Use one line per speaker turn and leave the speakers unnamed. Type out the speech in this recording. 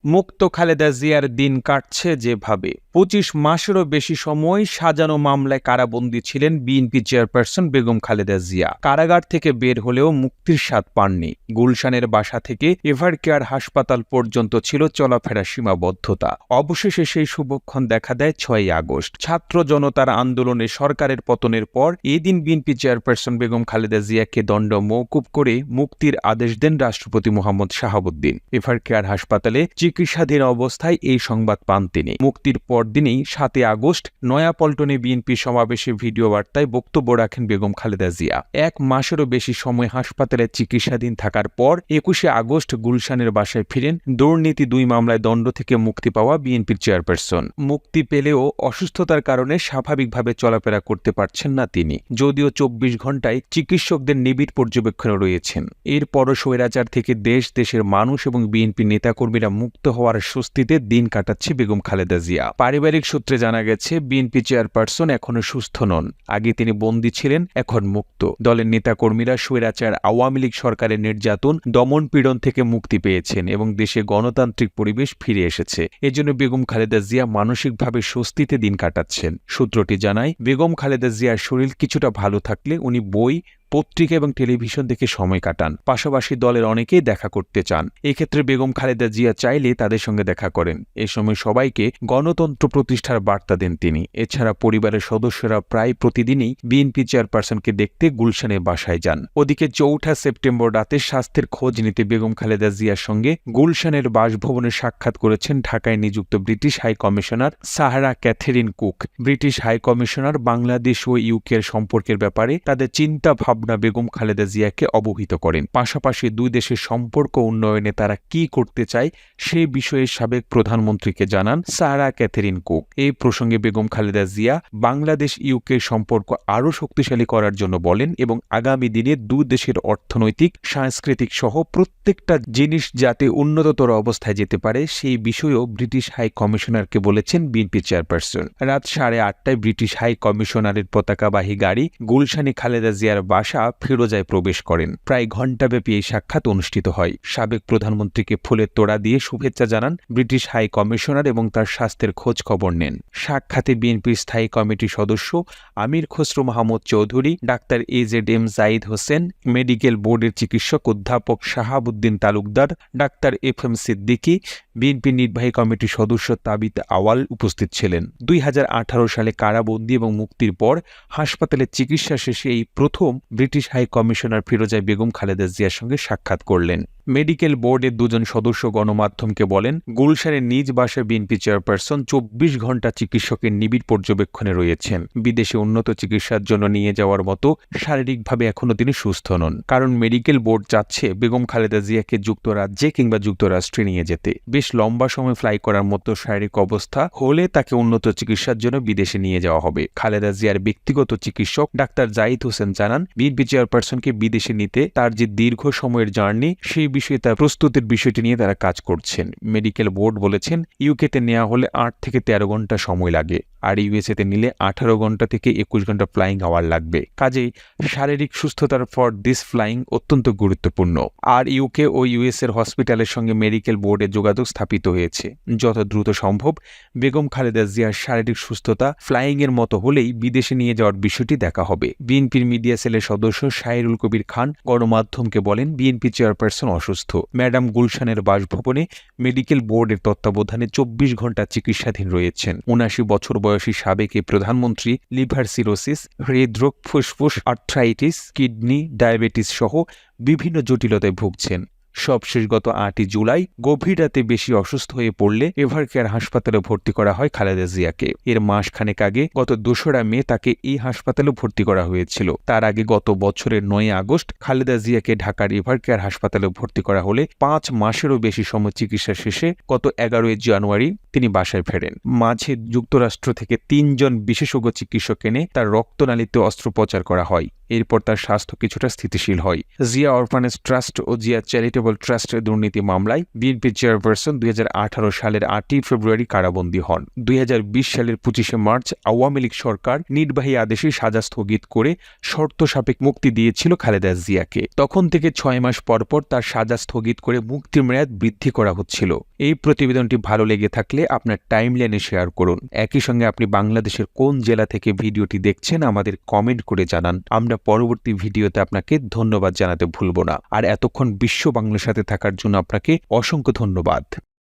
মুক্ত খালেদা জিয়ার দিন কাটছে যেভাবে ২৫ মাসেরও বেশি সময় সাজানো মামলায় কারাবন্দী ছিলেন বিএনপি চেয়ারপারসন বেগম খালেদা জিয়া। কারাগার থেকে বের হলেও মুক্তির স্বাদ পাননি। গুলশানের বাসা থেকে এভারকেয়ার হাসপাতাল পর্যন্ত ছিল চলাফেরা সীমাবদ্ধতা। অবশেষে সেই শুভক্ষণ দেখা দেয় ৬ই আগস্ট। ছাত্র জনতার আন্দোলনে সরকারের পতনের পর এদিন বিএনপি চেয়ারপারসন বেগম খালেদা জিয়াকে দণ্ড মওকুফ করে মুক্তির আদেশ দেন রাষ্ট্রপতি মোহাম্মদ শাহাবুদ্দিন। এভারকেয়ার হাসপাতালে চিকিৎসাধীন অবস্থায় এই সংবাদ পান তিনি। মুক্তির পরদিনই ৭ই আগস্ট নয়াপল্টনে বিএনপি সমাবেশে ভিডিও বার্তায় বক্তব্য রাখেন বেগম খালেদা জিয়া। ১ মাসেরও বেশি সময় হাসপাতালে চিকিৎসাধীন থাকার পর ২১শে আগস্ট গুলশানের বাসায় ফিরেন দুর্নীতি ২ মামলায় দণ্ড থেকে মুক্তি পাওয়া বিএনপির চেয়ারপারসন। মুক্তি পেলেও অসুস্থতার কারণে স্বাভাবিকভাবে চলাফেরা করতে পারছেন না তিনি, যদিও ২৪ ঘণ্টায় চিকিৎসকদের নিবিড় পর্যবেক্ষণে রয়েছেন। এরপরও স্বৈরাচার থেকে দেশের মানুষ এবং বিএনপি নেতাকর্মীরা মুক্ত হওয়ার স্বস্তিতে দিন কাটাচ্ছে বেগম খালেদা জিয়া। পারিবারিক সূত্রে জানা গেছে, বিএনপি চেয়ারপারসন এখনো সুস্থ নন। আগে তিনি বন্দী ছিলেন, এখন মুক্ত। দলের নেতাকর্মীরা স্বৈরাচার আওয়ামী লীগ সরকারের নির্যাতন দমন পীড়ন থেকে মুক্তি পেয়েছেন এবং দেশে গণতান্ত্রিক পরিবেশ ফিরে এসেছে। এজন্য বেগম খালেদা জিয়া মানসিকভাবে স্বস্তিতে দিন কাটাচ্ছেন। সূত্রটি জানায়, বেগম খালেদা জিয়ার শরীর কিছুটা ভালো থাকলে উনি বই, পত্রিকা এবং টেলিভিশন দেখে সময় কাটান। পাশাপাশি দলের অনেকেই দেখা করতে চান। এক্ষেত্রে বেগম খালেদা জিয়া চাইলে তাদের সঙ্গে দেখা করেন। এ সময় সবাইকে গণতন্ত্র প্রতিষ্ঠার বার্তা দেন তিনি। এছাড়া পরিবারের সদস্যরা প্রায় প্রতিদিনই বিএনপি চেয়ারপারসনকে দেখতে গুলশানের বাসায় যান। ওদিকে ৪ঠা সেপ্টেম্বর রাতে স্বাস্থ্যের খোঁজ নিতে বেগম খালেদা জিয়ার সঙ্গে গুলশানের বাসভবনে সাক্ষাৎ করেছেন ঢাকায় নিযুক্ত British high commissioner Sarah Catherine Cook. British high commissioner Bangladesh ও ইউকের সম্পর্কের ব্যাপারে তাদের চিন্তা বেগম খালেদা জিয়াকে অবহিত করেন। পাশাপাশি দুই দেশের সম্পর্ক উন্নয়নে তারা কি করতে চায় সে বিষয়ে সাবেক প্রধানমন্ত্রীকে জানান সাহারা ক্যাথেরিন কুক। এই প্রসঙ্গে বেগম খালেদা জিয়া বাংলাদেশ ইউকে সম্পর্ক আরও শক্তিশালী করার জন্য বলেন এবং আগামী দিনে দুই দেশের অর্থনৈতিক, সাংস্কৃতিক সহ প্রত্যেকটা জিনিস যাতে উন্নততর অবস্থায় যেতে পারে সেই বিষয়েও ব্রিটিশ হাই কমিশনারকে বলেছেন বিএনপি চেয়ারপারসন। রাত ৮:৩০টায় ব্রিটিশ হাই কমিশনারের পতাকাবাহী গাড়ি গুলশানে খালেদা জিয়ার বাসা ফিরোজায় প্রবেশ করেন। প্রায় ঘণ্টাব্যাপী এই সাক্ষাৎ অনুষ্ঠিত হয়। সাবেক প্রধানমন্ত্রীকে ফুলের তোড়া দিয়ে শুভেচ্ছা জানান ব্রিটিশ হাই কমিশনার এবং তার স্বাস্থ্যের খোঁজ খবর নেন। সাক্ষাতে বিএনপির স্থায়ী কমিটির সদস্য আমির খসরু মাহমুদ চৌধুরী, ডাক্তার AZM জাহিদ হোসেন, মেডিকেল বোর্ডের চিকিৎসক অধ্যাপক শাহাবুদ্দিন তালুকদার, ডাক্তার FM সিদ্দিকী, বিএনপি নির্বাহী কমিটির সদস্য তাবিত আওয়াল উপস্থিত ছিলেন। ২০১৮ সালে কারাবন্দী এবং মুক্তির পর হাসপাতালে চিকিৎসা শেষে এই প্রথম ব্রিটিশ হাই কমিশনার ফিরোজা বেগম খালেদা জিয়ার সঙ্গে সাক্ষাৎ করলেন। মেডিকেল বোর্ডের ২ জন সদস্য গণমাধ্যমকে বলেন, গুলশানের নিজ বাসায় বিএনপি চেয়ারপারসন ২৪ ঘণ্টা চিকিৎসকের নিবিড় পর্যবেক্ষণে রয়েছেন। বিদেশে উন্নত চিকিৎসার জন্য নিয়ে যাওয়ার মতো শারীরিকভাবে এখনও তিনি সুস্থ নন। কারণ মেডিকেল বোর্ড চাচ্ছে বেগম খালেদা জিয়াকে যুক্তরাজ্যে কিংবা যুক্তরাষ্ট্রে নিয়ে যেতে। বেশ লম্বা সময় ফ্লাই করার মতো শারীরিক অবস্থা হলে তাকে উন্নত চিকিৎসার জন্য বিদেশে নিয়ে যাওয়া হবে। খালেদা জিয়ার ব্যক্তিগত চিকিৎসক ডাক্তার জাহিদ হোসেন জানান, বিএনপি চেয়ারপারসনকে বিদেশে নিতে তার যে দীর্ঘ সময়ের জার্নি সেই বিষয়ে তার প্রস্তুতির বিষয়টি নিয়ে তারা কাজ করছেন। মেডিকেল বোর্ড বলেছেন, ইউকেতে নেওয়া হলে ৮ থেকে ১৩ ঘণ্টা সময় লাগে, আর ইউএসএতে নিলে ১৮ ঘণ্টা থেকে ২১ ঘণ্টা ফ্লাইং আওয়ার লাগবে। কাজেই শারীরিক সুস্থতার ফর দিস ফ্লাইং অত্যন্ত গুরুত্বপূর্ণ। আর ইউকে ও ইউএস এর হসপিটালের সঙ্গে মেডিকেল বোর্ডের যোগাযোগ স্থাপিত হয়েছে। যত দ্রুত সম্ভব বেগম খালেদা জিয়ার শারীরিক সুস্থতা ফ্লাইং এর মতো হলেই বিদেশে নিয়ে যাওয়ার বিষয়টি দেখা হবে। বিএনপির মিডিয়া সেলের সদস্য শাহিরুল কবির খান গণমাধ্যমকে বলেন, বিএনপি চেয়ারপারসন অসুস্থ। ম্যাডাম গুলশানের বাসভবনে মেডিকেল বোর্ডের তত্ত্বাবধানে ২৪ ঘণ্টা চিকিৎসাধীন রয়েছেন। ৭৯ বছর বয়সী সাবেক এই প্রধানমন্ত্রী লিভার সিরোসিস, হৃদরোগ, ফুসফুস, আর্থ্রাইটিস, কিডনি, ডায়াবেটিস সহ বিভিন্ন জটিলতায় ভুগছেন। সবশেষ গত ৮ই জুলাই গভীর রাতে বেশি অসুস্থ হয়ে পড়লে এভারকেয়ার হাসপাতালে ভর্তি করা হয় খালেদা জিয়াকে। এর মাসখানেক আগে গত ২রা মে তাকে এই হাসপাতালে ভর্তি করা হয়েছিল। তার আগে গত বছরের ৯ আগস্ট খালেদা জিয়াকে ঢাকার এভারকেয়ার হাসপাতালে ভর্তি করা হলে ৫ মাসেরও বেশি সময় চিকিৎসা শেষে গত ১১ই জানুয়ারি তিনি বাসায় ফেরেন। মাঝে যুক্তরাষ্ট্র থেকে ৩ জন বিশেষজ্ঞ চিকিৎসক এনে তার রক্তনালীতে অস্ত্রোপচার করা হয়। এরপর তার স্বাস্থ্য কিছুটা স্থিতিশীল হয়। জিয়া অরফানেজ ট্রাস্ট ও জিয়া চ্যারিটেবল ট্রাস্টের দুর্নীতি মামলায় বিএনপি চেয়ারপারসন ২০১৮ সালের ৮ই ফেব্রুয়ারি কারাবন্দী হন। ২০২০ সালের ২৫শে মার্চ আওয়ামী লীগ সরকার নির্বাহী আদেশে সাজা স্থগিত করে শর্ত সাপেক্ষ মুক্তি দিয়েছিল খালেদা জিয়াকে। তখন থেকে ৬ মাস পরপর তার সাজা স্থগিত করে মুক্তির মেয়াদ বৃদ্ধি করা হচ্ছিল। এই প্রতিবেদনটি ভালো লেগে থাকলে আপনার টাইমলাইনে শেয়ার করুন। একই সঙ্গে আপনি বাংলাদেশের কোন জেলা থেকে ভিডিওটি দেখছেন আমাদের কমেন্ট করে জানান। আমরা পরবর্তী ভিডিওতে আপনাকে ধন্যবাদ জানাতে ভুলব না। আর এতক্ষণ বিশ্ব বাংলার সাথে থাকার জন্য আপনাকে অসংখ্য ধন্যবাদ।